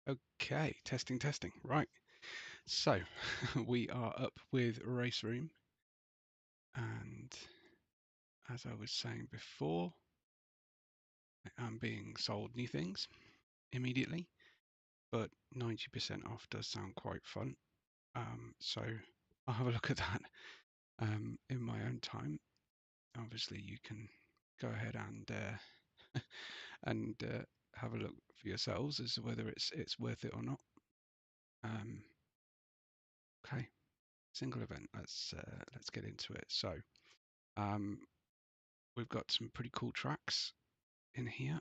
Okay, testing. Right. So we are up with Raceroom, and as I was saying before, I'm being sold new things immediately, but 90% off does sound quite fun. So I'll have a look at that in my own time. Obviously, you can go ahead and have a look for yourselves as to whether it's worth it or not. Okay, single event. Let's get into it. So we've got some pretty cool tracks in here.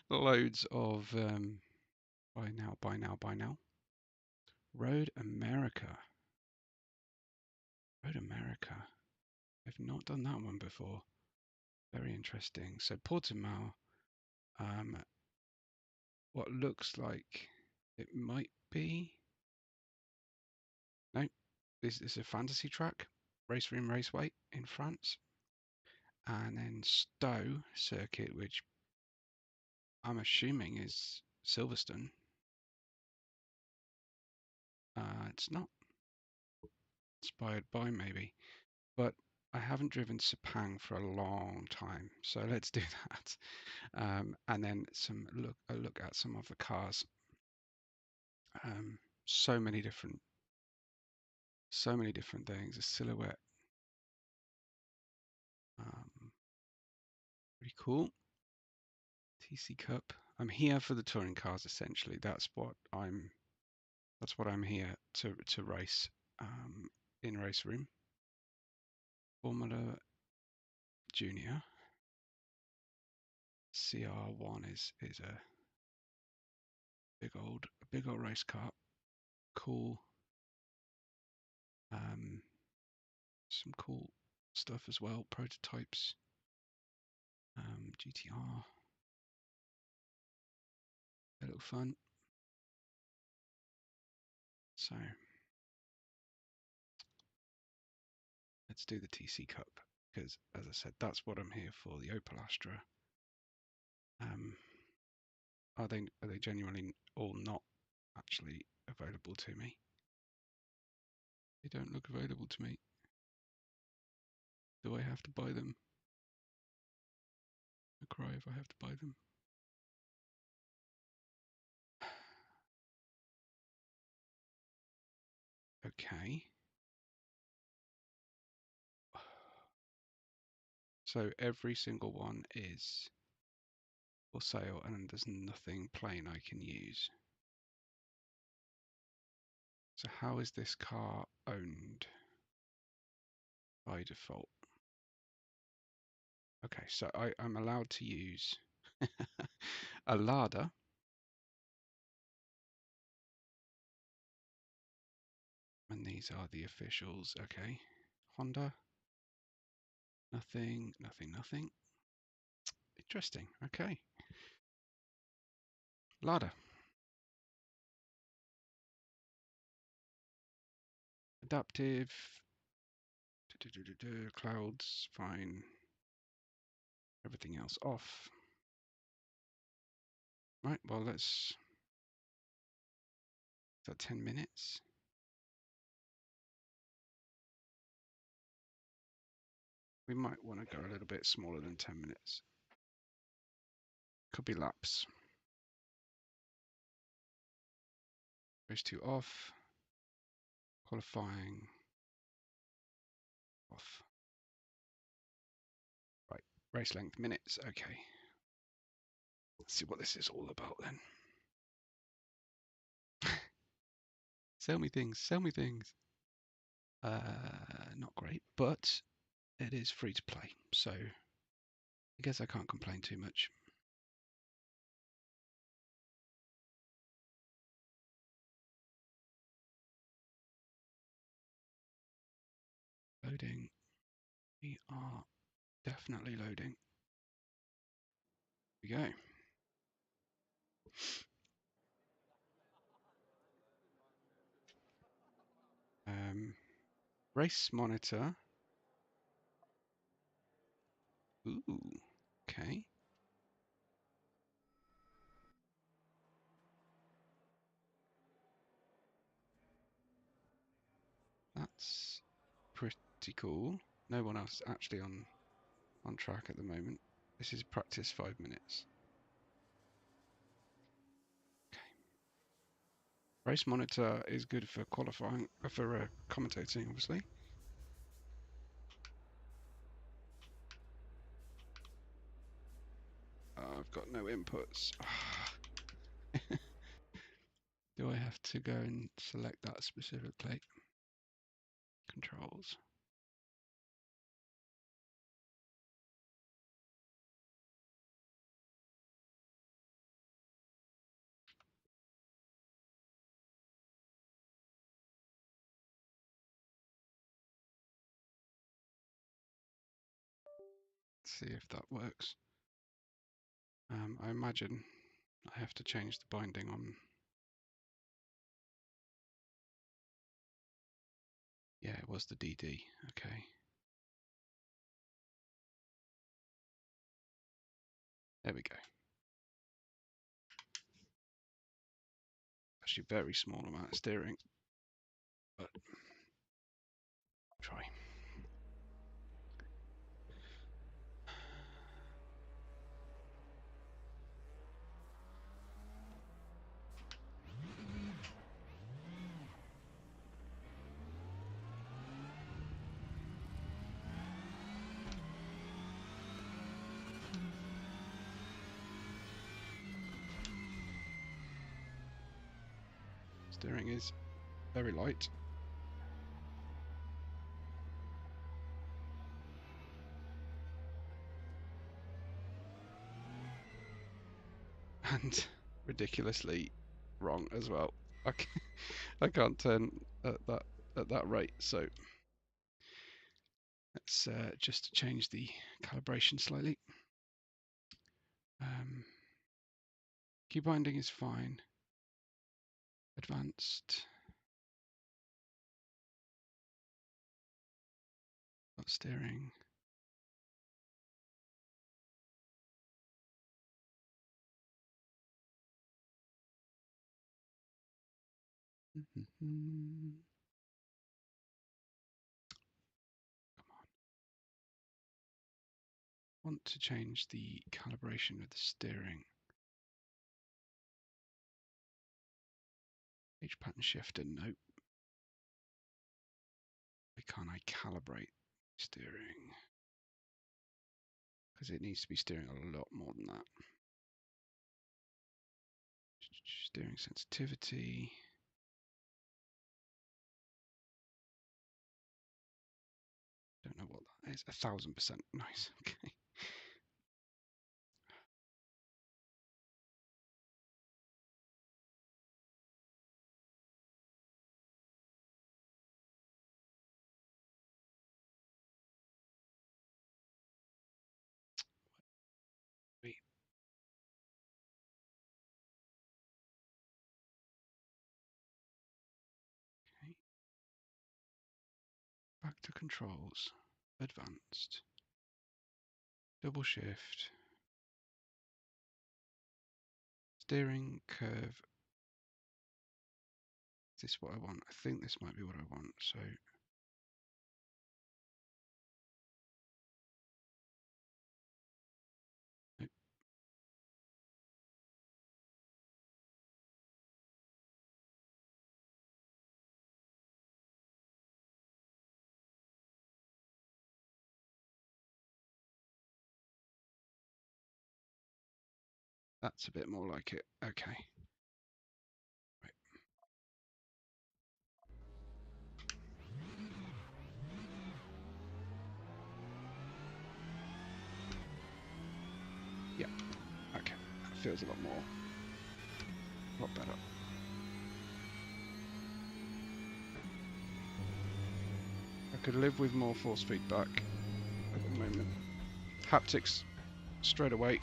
Loads of buy now. Road America. I've not done that one before. Very interesting. So Portimao, what looks like it might be. No, this is a fantasy track. Raceroom Raceway in France. And then Stowe Circuit, which I'm assuming is Silverstone. It's not. Inspired by maybe, but I haven't driven Sepang for a long time, so let's do that. And then a look at some of the cars. So many different things. A silhouette, pretty cool. TC Cup. I'm here for the touring cars essentially. That's what I'm here to race in Raceroom. Formula Junior. CR1 is a big old race car. Cool. Some cool stuff as well. Prototypes. GTR. They look fun. So let's do the TC Cup because, as I said, that's what I'm here for. The Opel Astra. Are they genuinely all not actually available to me? They don't look available to me. Do I have to buy them? I cry if I have to buy them. Okay. So every single one is for sale and there's nothing plain I can use. So how is this car owned by default? Okay, so I'm allowed to use a Lada. And these are the officials. Okay. Honda. Nothing. Interesting. Okay. Lada. Adaptive. Clouds. Fine. Everything else off. Right. Well, let's. Is that 10 minutes? We might want to go a little bit smaller than 10 minutes. Could be laps. Race 2 off. Qualifying. Off. Right. Race length minutes. Okay. Let's see what this is all about then. Sell me things. Not great, but it is free to play, so I guess I can't complain too much. Loading. We are definitely loading. Here we go. Race monitor. Ooh, okay. pretty cool. No one else actually on track at the moment. This is practice 5 minutes. Okay. Race monitor is good for qualifying, for commentating, obviously. I've got no inputs. Do I have to go and select that specifically? Controls. See if that works. I imagine I have to change the binding on. Yeah, it was the DD. Okay. There we go. Actually, very small amount of steering, but try. Steering is very light. And ridiculously wrong as well. I can't turn at that rate, so let's just change the calibration slightly. Key binding is fine. Advanced. Got steering. Come on. Want to change the calibration of the steering. H pattern shifter, nope. Why can't I calibrate steering? Because it needs to be steering a lot more than that. Steering sensitivity. Don't know what that is. 1000%. Nice. Okay. Wait. Okay. Back to controls. Advanced. Double shift. Steering curve. Is this what I want? I think this might be what I want. So nope. That's a bit more like it. Okay. Right. Yeah. Okay. That feels a lot more. A lot better. I could live with more force feedback at the moment. Haptics straight away.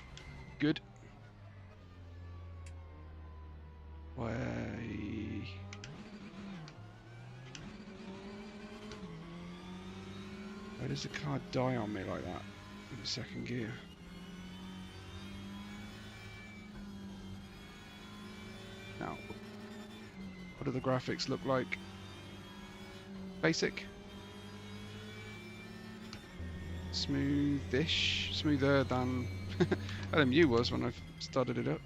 Good. Why does the car die on me like that in the second gear? Now, what do the graphics look like? Basic. smoothish, smoother than LMU was when I started it up.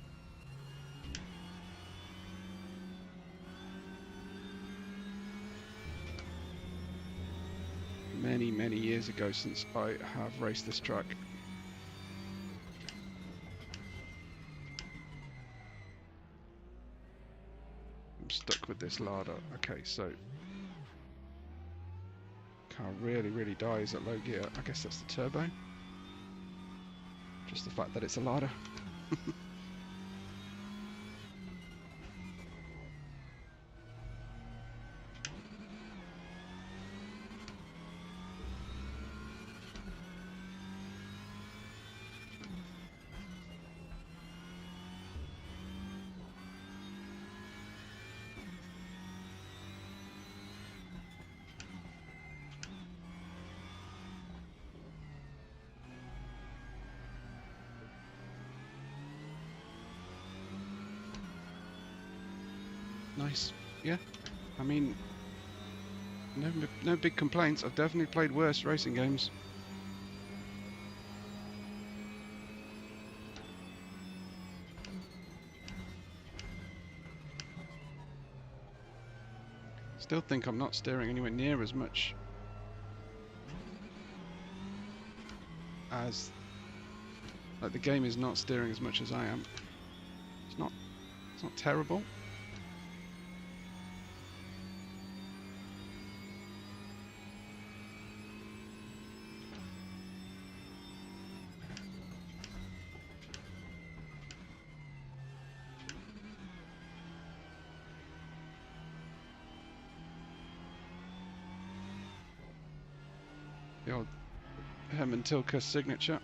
Many, many years ago since I have raced this track. I'm stuck with this larder. Okay, so car really, really dies at low gear. I guess that's the turbo. Just the fact that it's a larder. Nice. Yeah, I mean, no big complaints. I've definitely played worse racing games. Still think I'm not steering anywhere near as much as, like, the game is not steering as much as I am. It's not terrible. The old Herman Tilke signature.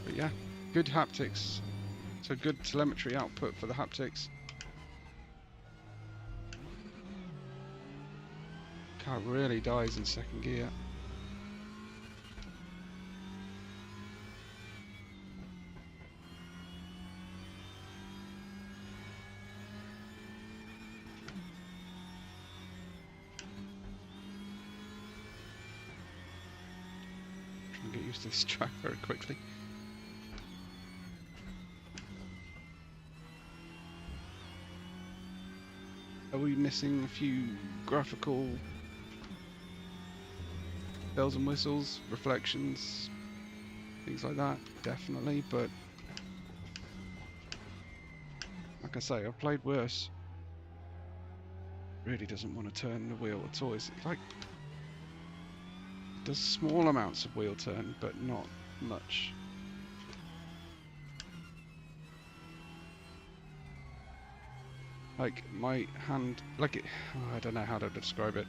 But yeah, good haptics. So good telemetry output for the haptics. Car really dies in second gear. Trying to get used to this track very quickly. Are we missing a few graphical bells and whistles, reflections, things like that? Definitely, but like I say, I've played worse. Really doesn't want to turn the wheel at all. It's like, it does small amounts of wheel turn, but not much. Like my hand, like it, oh, I don't know how to describe it.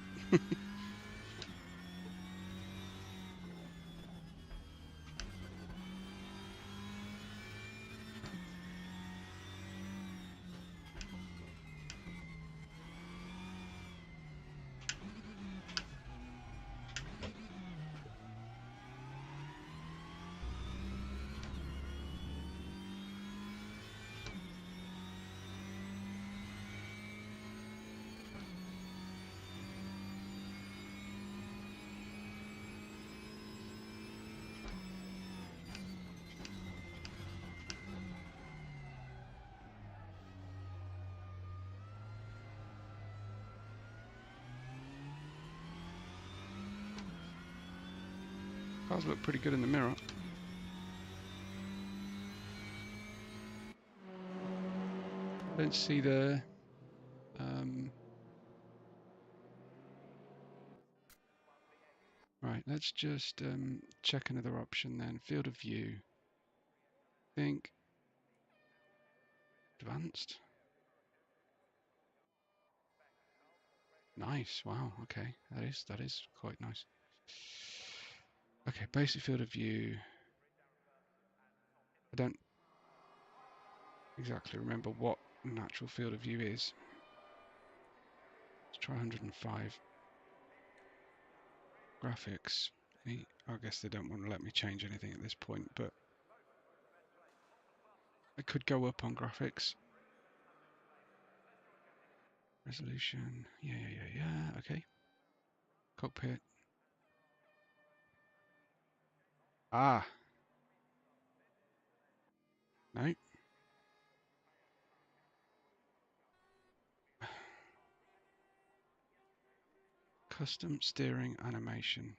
Cars look pretty good in the mirror. I don't see the right, let's just check another option then. Field of view. Think advanced. Nice. Wow. Okay, that is quite nice. Okay, basic field of view. I don't exactly remember what natural field of view is. Let's try 105. Graphics. I guess they don't want to let me change anything at this point, but I could go up on graphics. Resolution, yeah, okay. Cockpit. Ah. No. Custom steering animation.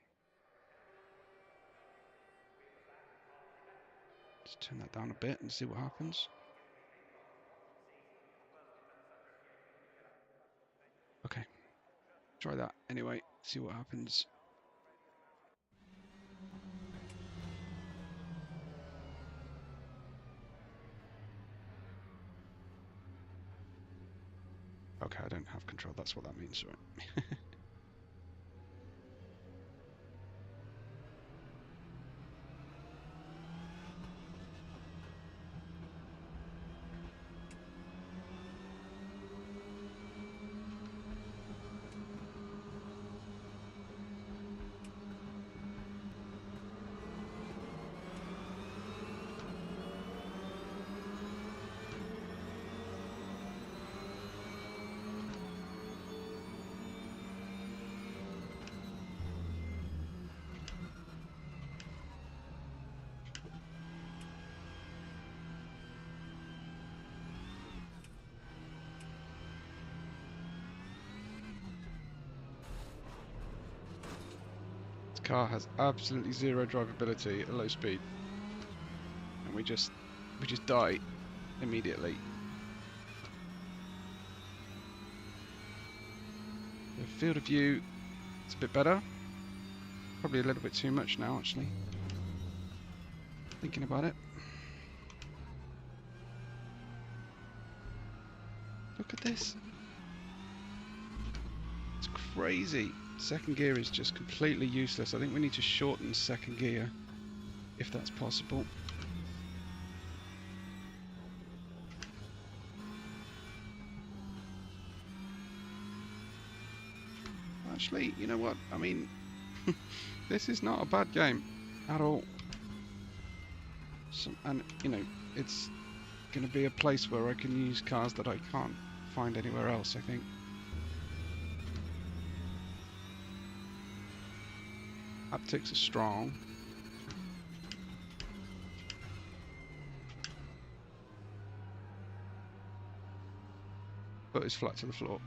Let's turn that down a bit and see what happens. Okay. Try that anyway, see what happens. Okay, I don't have control, that's what that means, right? Car has absolutely zero drivability at low speed, and we just die immediately. The field of view, it's a bit better. Probably a little bit too much now, actually. Thinking about it. Look at this. It's crazy. Second gear is just completely useless. I think we need to shorten second gear, if that's possible. Actually, you know what? I mean, this is not a bad game at all. And, you know, it's going to be a place where I can use cars that I can't find anywhere else, I think. Haptics are strong. Foot is flat to the floor.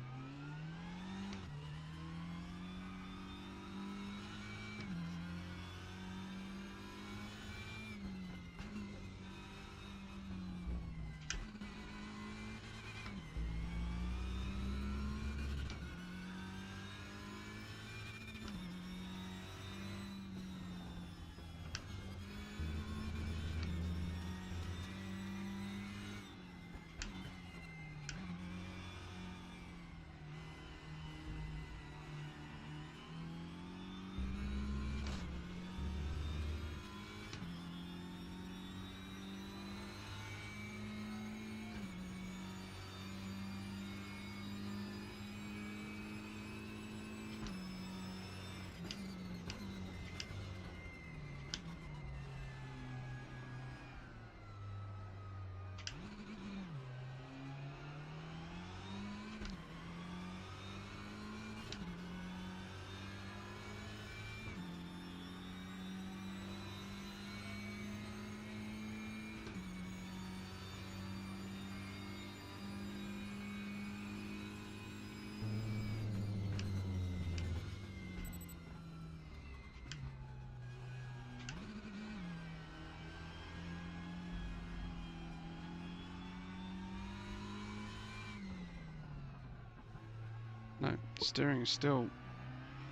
No, steering is still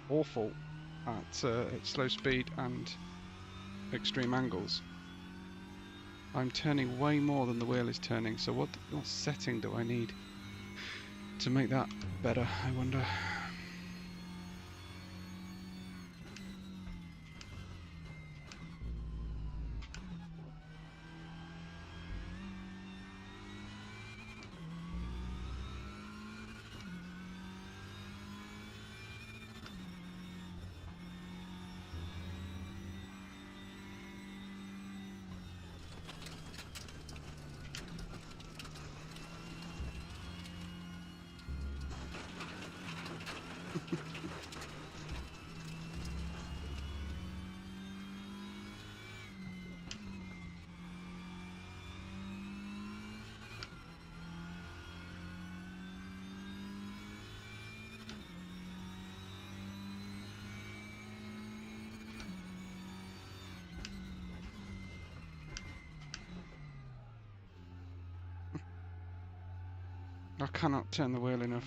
awful at slow speed and extreme angles. I'm turning way more than the wheel is turning, so what setting do I need to make that better, I wonder? I cannot turn the wheel enough.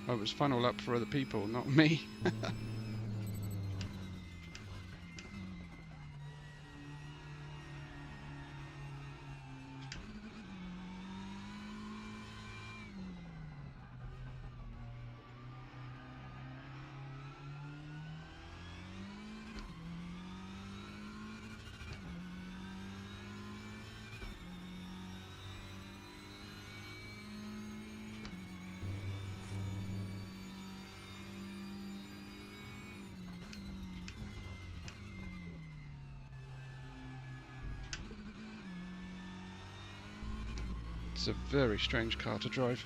Oh, it was funnel up for other people, not me. It's a very strange car to drive.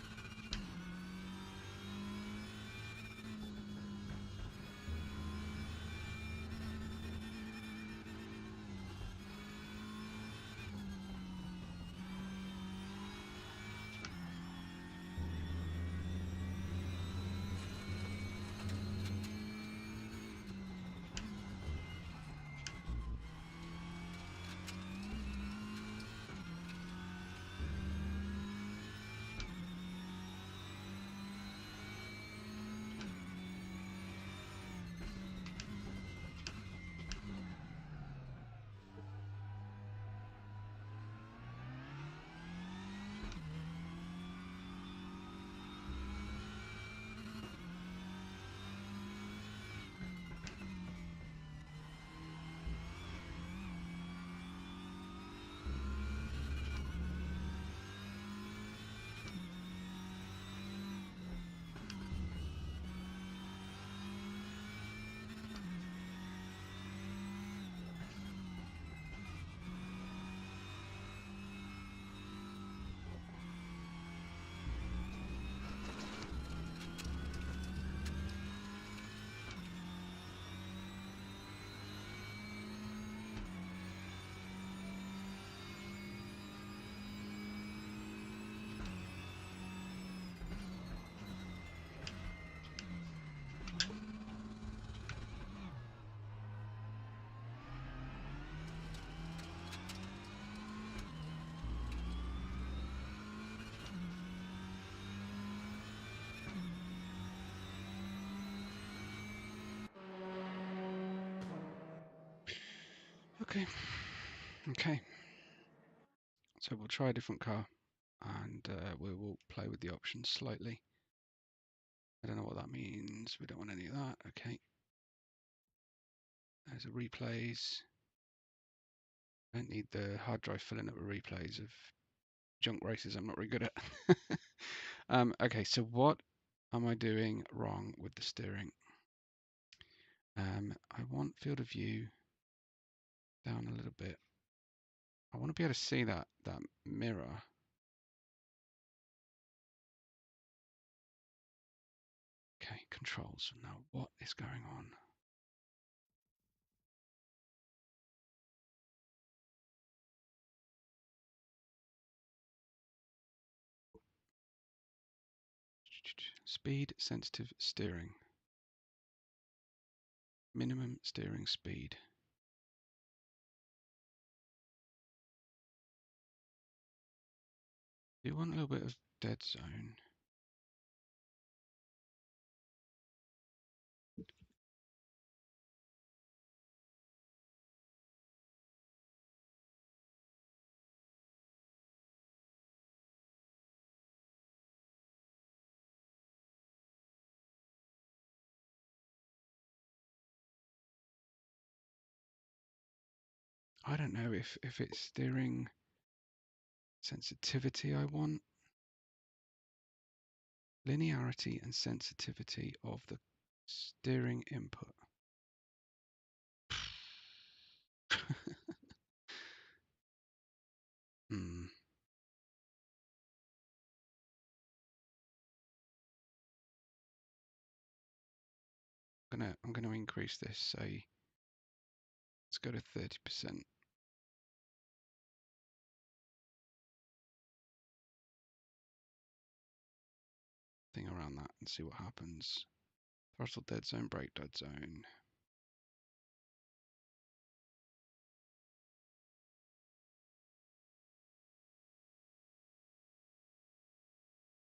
Okay. So we'll try a different car, and we will play with the options slightly. I don't know what that means. We don't want any of that. Okay. There's the replays. I don't need the hard drive filling up with replays of junk races I'm not very good at. Okay, so what am I doing wrong with the steering? I want field of view down a little bit. I want to be able to see that mirror. Okay, controls. Now, what is going on? Speed sensitive steering. Minimum steering speed. Do you want a little bit of dead zone? I don't know if it's steering sensitivity I want. Linearity and sensitivity of the steering input. Hmm. I'm gonna increase this, say let's go to 30%. Thing around that and see what happens. Throttle dead zone, brake dead zone.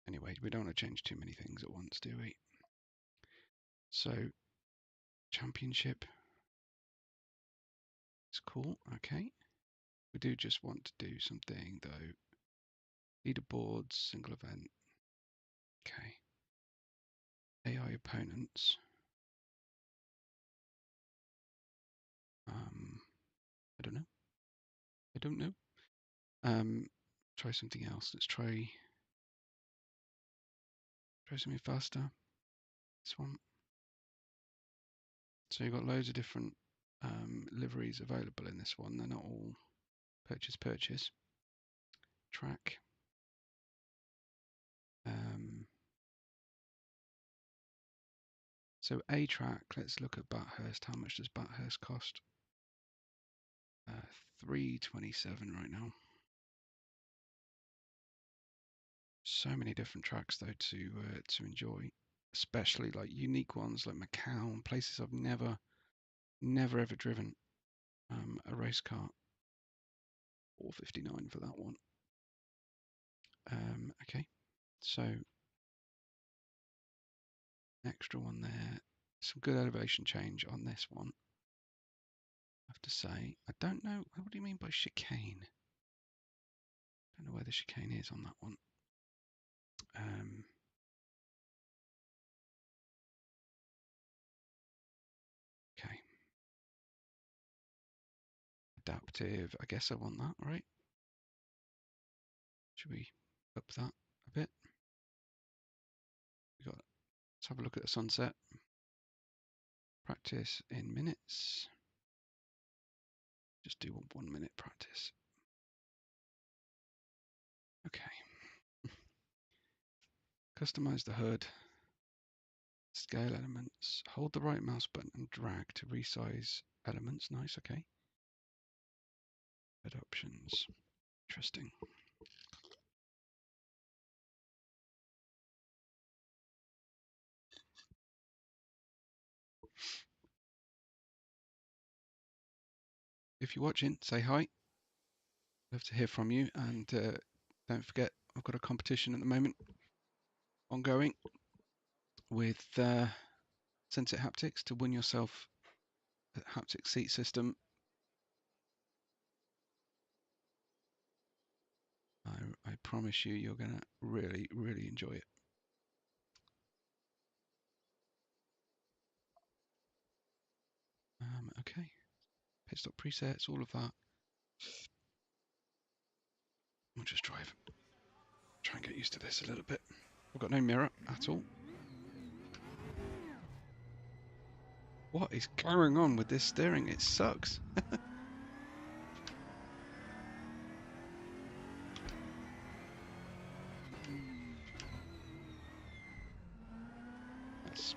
Anyway, we don't want to change too many things at once, do we? So, championship. It's cool, okay. We do just want to do something though. Leaderboards, single event. Okay. AI opponents. I don't know. I don't know. Try something else. Let's try something faster. This one. So you've got loads of different liveries available in this one. They're not all purchase. Track. So a track, let's look at Bathurst. How much does Bathurst cost? 327 right now. So many different tracks though to enjoy, especially like unique ones like Macau, places I've never ever driven a race car. 459 for that one. Okay, so extra one there. Some good elevation change on this one, I have to say. I don't know, what do you mean by chicane? Don't know where the chicane is on that one. Okay. Adaptive, I guess I want that, right? Should we up that a bit? Let's have a look at the sunset. Practice in minutes. Just do 1 minute practice. Okay. Customize the hood. Scale elements. Hold the right mouse button and drag to resize elements. Nice, okay. Head options. Interesting. If you're watching, say hi. Love to hear from you, and don't forget I've got a competition at the moment ongoing with Sensit Haptics to win yourself a haptic seat system. I promise you're going to really enjoy it. Okay, pit stop presets, all of that. We'll just try and get used to this a little bit. I've got no mirror at all. What is going on with this steering? It sucks. That's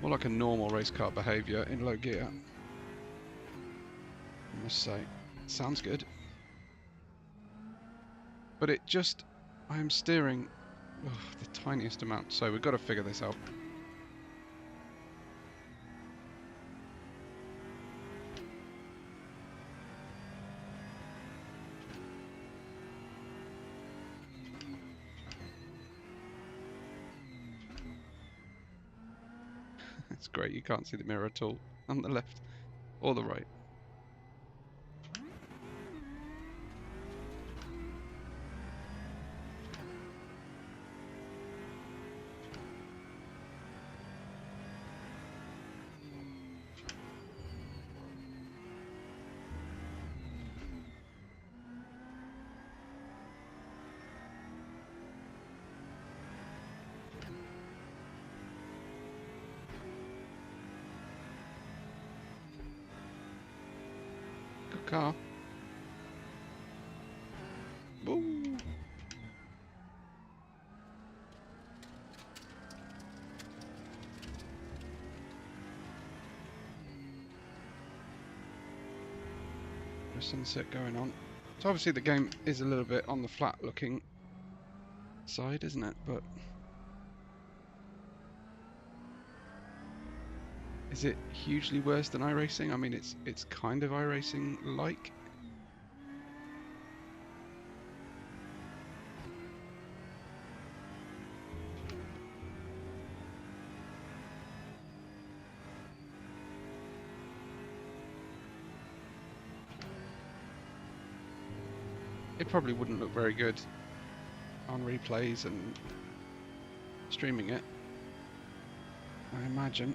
more like a normal race car behaviour in low gear, I must say. Sounds good. But it just, I am steering the tiniest amount, so we've got to figure this out. It's great, you can't see the mirror at all on the left or the right. car. Woo. A sunset going on. So obviously the game is a little bit on the flat looking side, isn't it? But is it hugely worse than iRacing? I mean, it's kind of iRacing like. It probably wouldn't look very good on replays and streaming it, I imagine.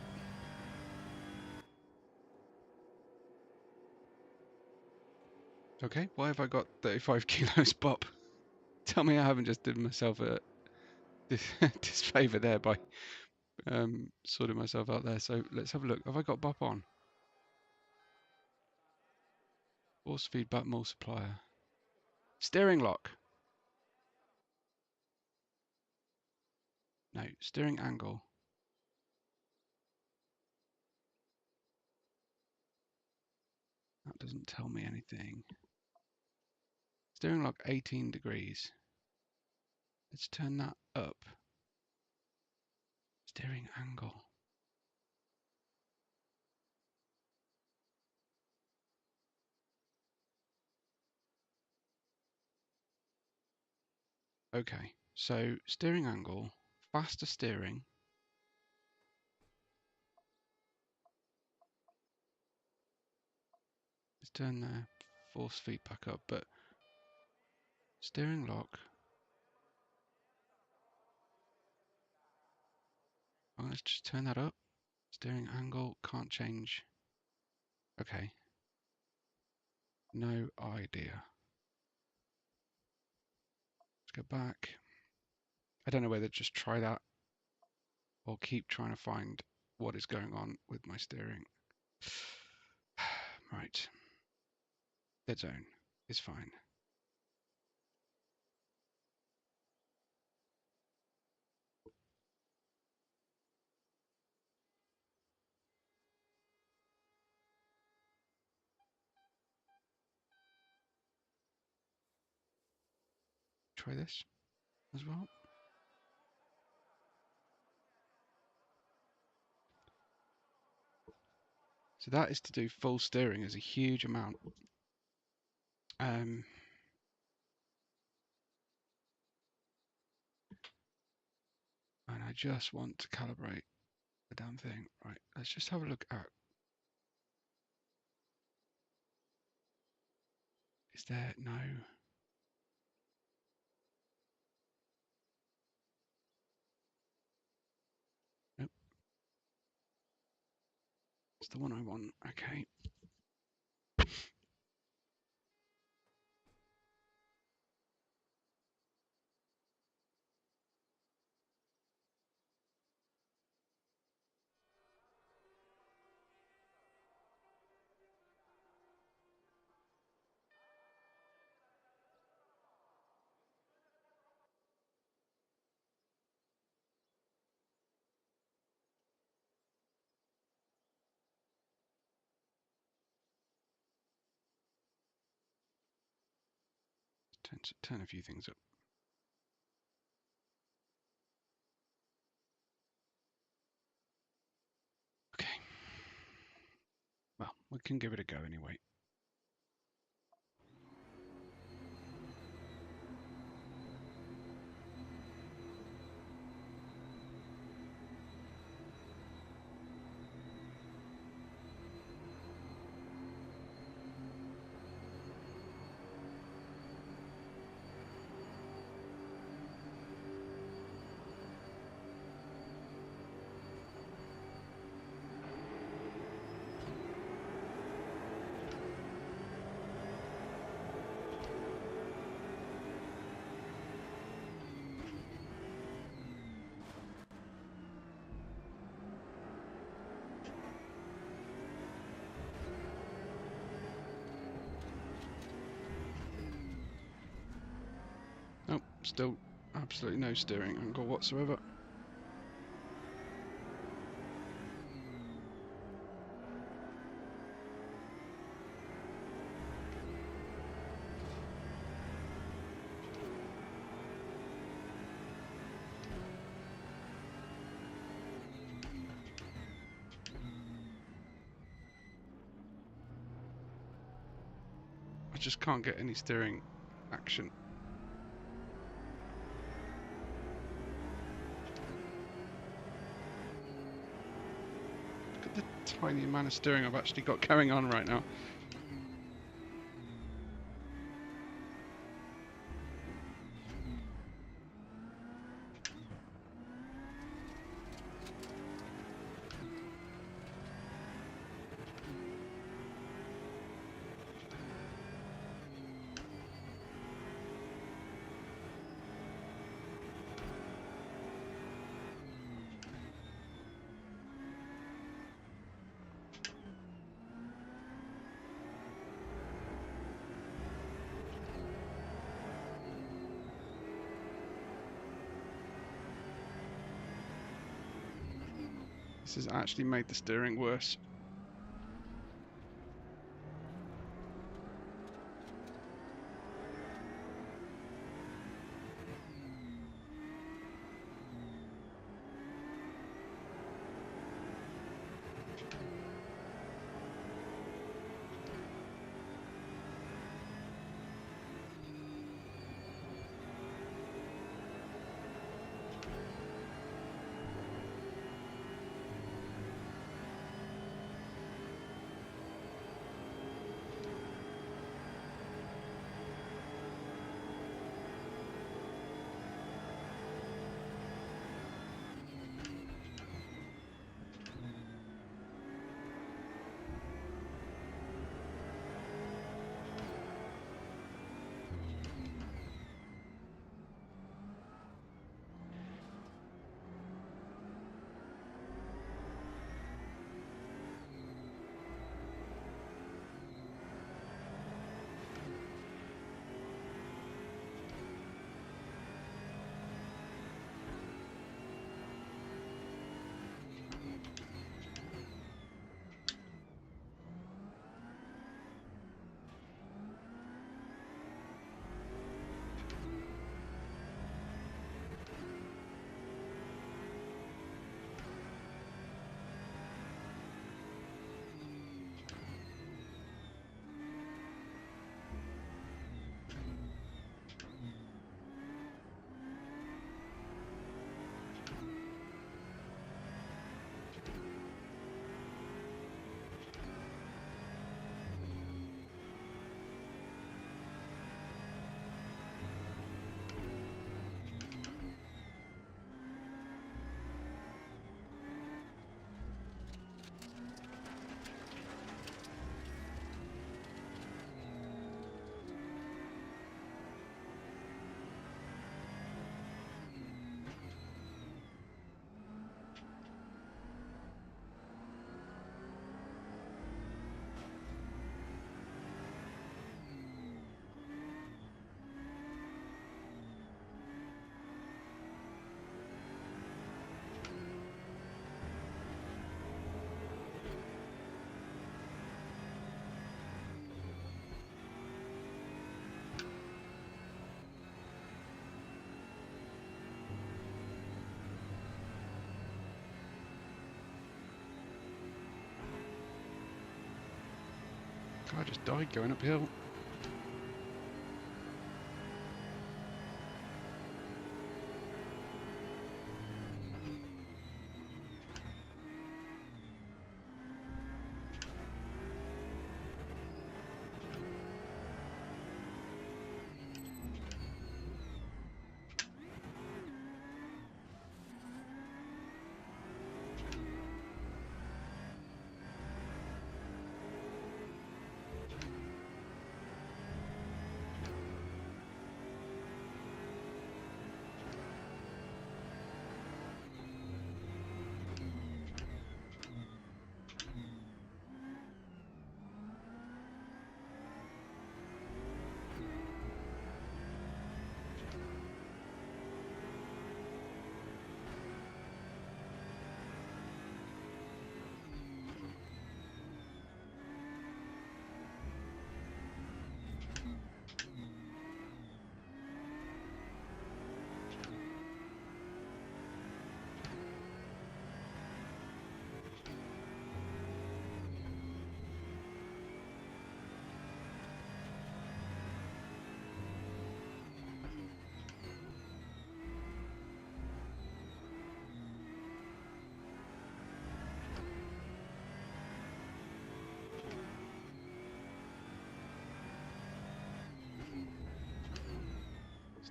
Okay, why have I got 35 kilos bop? Tell me I haven't just did myself a disfavour there by sorting myself out there. So let's have a look. Have I got bop on? Force feedback multiplier. Steering lock. No, steering angle. That doesn't tell me anything. Steering lock 18 degrees. Let's turn that up. Steering angle. Okay, so steering angle, faster steering. Let's turn the force feedback up, but steering lock. Oh, let's just turn that up. Steering angle, can't change. Okay. No idea. Let's go back. I don't know whether to just try that or keep trying to find what is going on with my steering. Right. Dead zone is fine. Try this as well. So that is to do full steering is a huge amount. And I just want to calibrate the damn thing. Right, let's just have a look at. Is there no? Nope. It's the one I want. Okay. Turn a few things up. Okay. Well, we can give it a go anyway. Still absolutely no steering angle whatsoever. I just can't get any steering action. Look at the tiny amount of steering I've actually got going on right now. This has actually made the steering worse. I just died going uphill.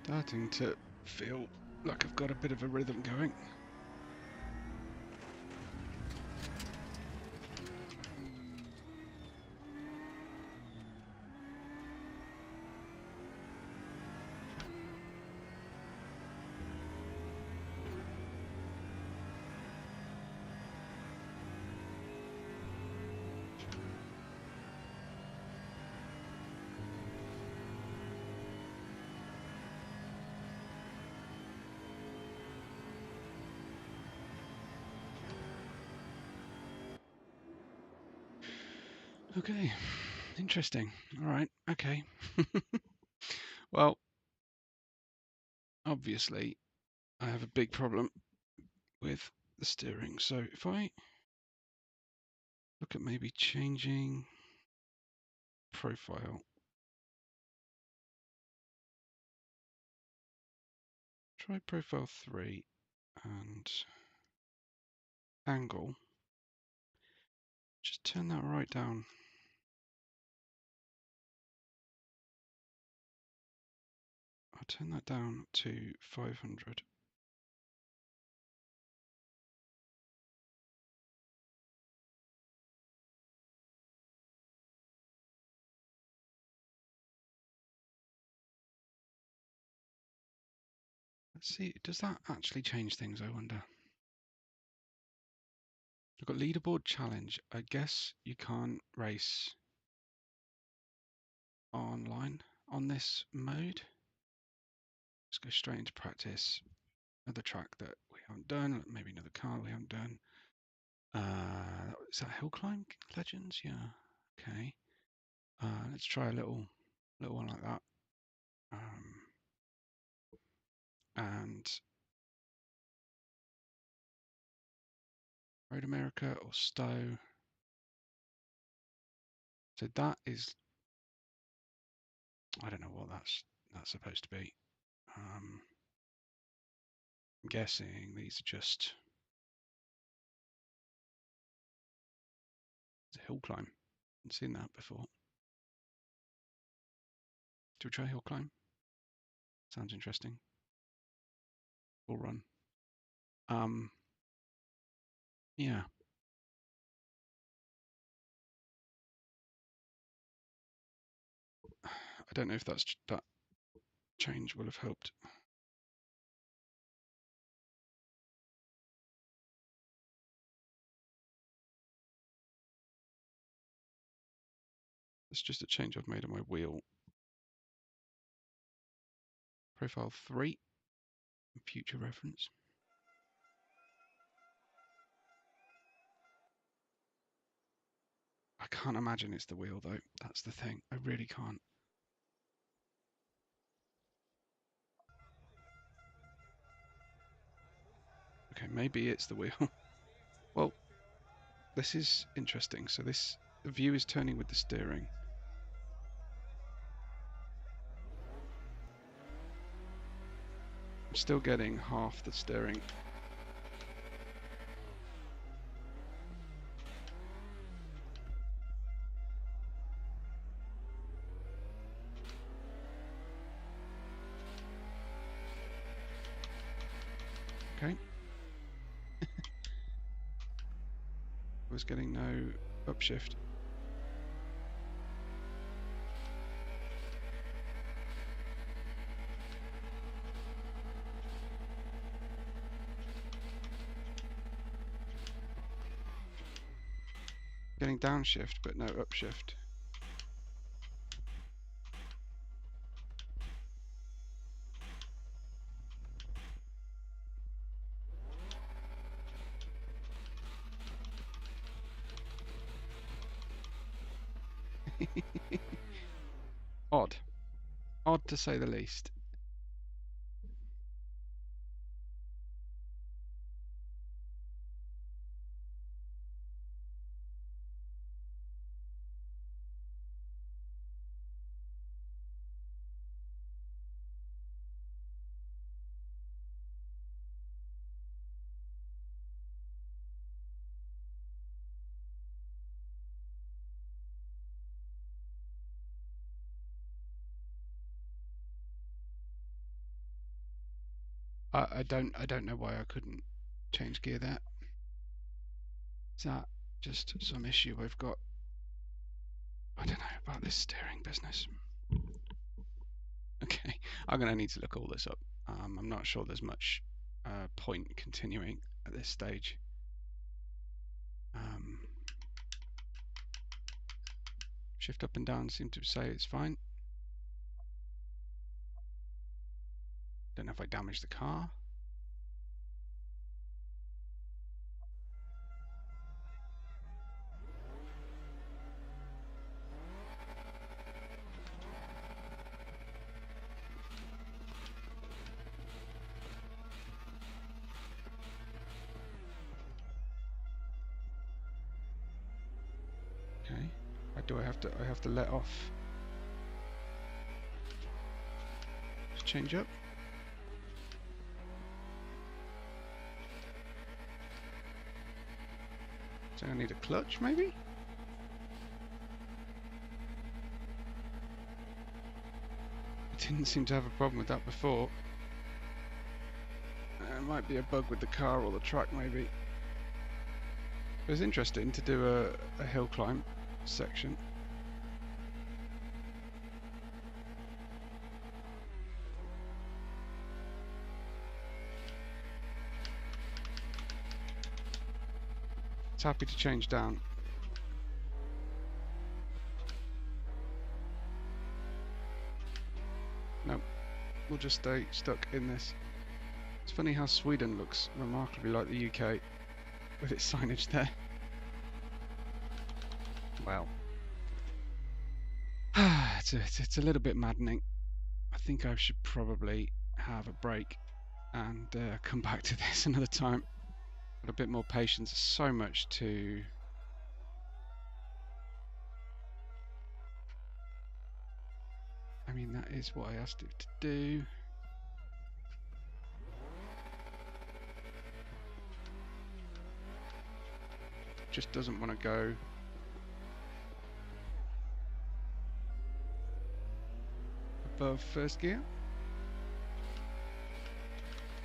Starting to feel like I've got a bit of a rhythm going. Okay, interesting. All right, okay. Well, obviously, I have a big problem with the steering. So if I look at maybe changing profile, try profile 3 and angle, just turn that right down. I'll turn that down to 500. Let's see, does that actually change things, I wonder? I've got leaderboard challenge. I guess you can't race online on this mode. Let's go straight into practice. Another track that we haven't done, maybe another car we haven't done. Is that Hill Climb Legends? Yeah. Okay. Let's try a little one like that. And Road America or Stowe. So that is, I don't know what that's supposed to be. I'm guessing these are just it's a hill climb. I've seen that before. Do we try hill climb? Sounds interesting. Or run. Yeah. I don't know if that change will have helped. It's just a change I've made on my wheel. Profile 3, future reference. I can't imagine it's the wheel though. That's the thing. I really can't. Okay, maybe it's the wheel. Well, this is interesting. So the view is turning with the steering. I'm still getting half the steering. Okay. I was getting no upshift. Getting downshift, but no upshift. Odd. Odd to say the least. I don't know why I couldn't change gear there. Is that just some issue we've got? I don't know about this steering business. Okay, I'm going to need to look all this up. I'm not sure there's much point continuing at this stage. Shift up and down seem to say it's fine. Don't know if I damaged the car. Okay. Do I have to let off? Just change up. So I need a clutch maybe? I didn't seem to have a problem with that before. It might be a bug with the car or the track maybe. It was interesting to do a hill climb section. It's happy to change down. Nope, we'll just stay stuck in this. It's funny how Sweden looks remarkably like the UK with its signage there. Well, it's a little bit maddening. I think I should probably have a break and come back to this another time. Got a bit more patience. So much to I mean, that is what I asked it to do. Just doesn't want to go. Above first gear.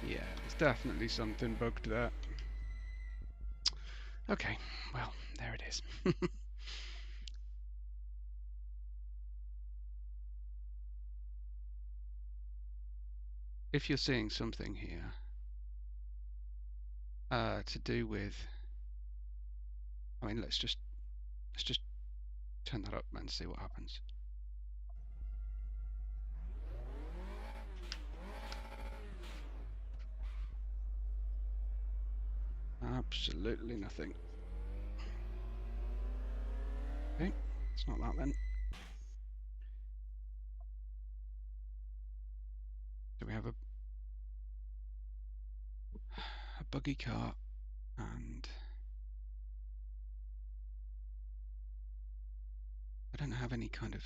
Yeah, there's definitely something bugged there. Okay, well, there it is. If you're seeing something here to do with, I mean, let's just turn that up and see what happens. Absolutely nothing. Okay, it's not that then. So we have a buggy car and I don't have any kind of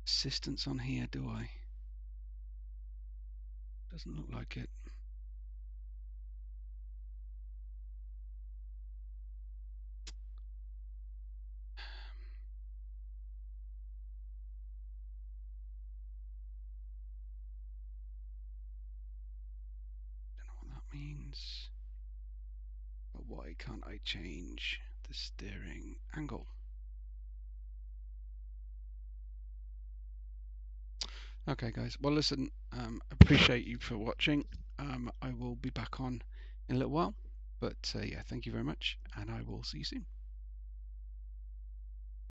assistance on here, do I? Doesn't look like it. Don't know what that means. But why can't I change the steering angle? Okay guys, well listen, appreciate you for watching. I will be back on in a little while, but yeah, thank you very much and I will see you soon.